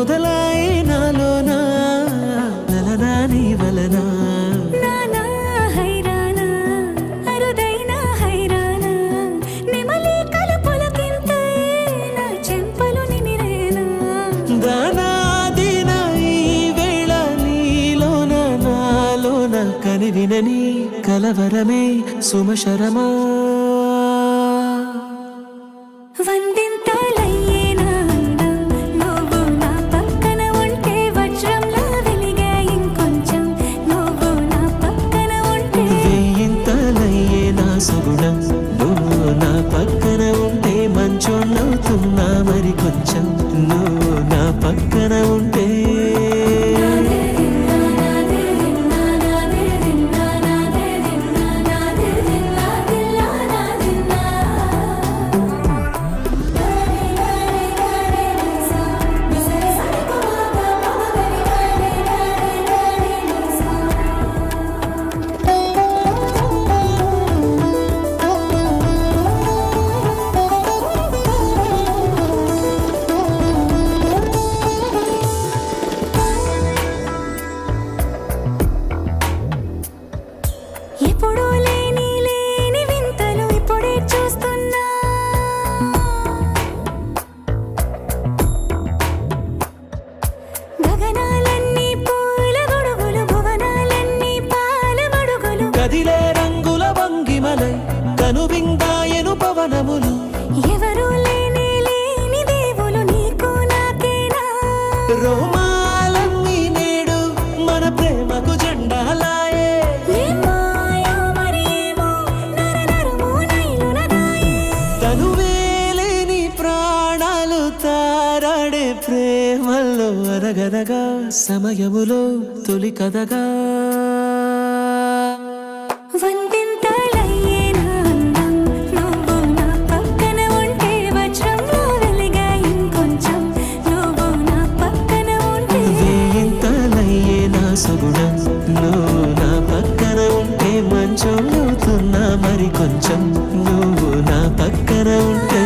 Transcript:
మొదలాయి నాలోనా లలనా నీ వలనా నానా హైరానా అరుదైన హైరానా నెమలి కలుపులకింతై నా చెంపలు నిమిరేనా దానాదిన ఈ వేళ నీలోన నాలోన కనివినని కలవరమే సుమశరమా వందింతలయ్యేనా నువ్వు నా పక్కన ఉంటే వజ్రంలా వెలిగే ఇంకొంచెం నువ్వు నా పక్కన ఉంటే వేయింతలయ్యే నా సుగుణం నువ్వు నా పక్కన ఉంటే మంచోళ్ళవుతున్నా మరి కొంచెం నువ్వు నా పక్కన ఉంటే ఎప్పుడూ లేని వింతలు ఇప్పుడే చూస్తున్నా గగనాలన్నీ పూల గొడుగులు భువనాలన్నీ పాల మడుగులు కదిలే రంగుల భంగిమలై కనువిందాయను పవనములు ఎవరూ లేని దేవులు నీకు నాకేనా రోమాలన్నీ నేడు మన ప్రేమకు జెండాలాయే ఏ మాయో మరేమో నరనరమో నైలునదాయే తనువేలేని ప్రాణాలు తారాడే ప్రేమల్లో అరగనగా సమయములో తొలి కథగా వందింతలయ్యేనా అందం నువ్వు నా పక్కన ఉంటే వజ్రంలా వెలిగే ఇంకొంచెం నువ్వు నా పక్కన ఉంటే వేయింతలయ్యే నా సుగుణం నువ్వు నా పక్కన ఉంటే మంచోళ్ళవుతున్నా మరి కొంచెం నువ్వు నా పక్కన ఉంటే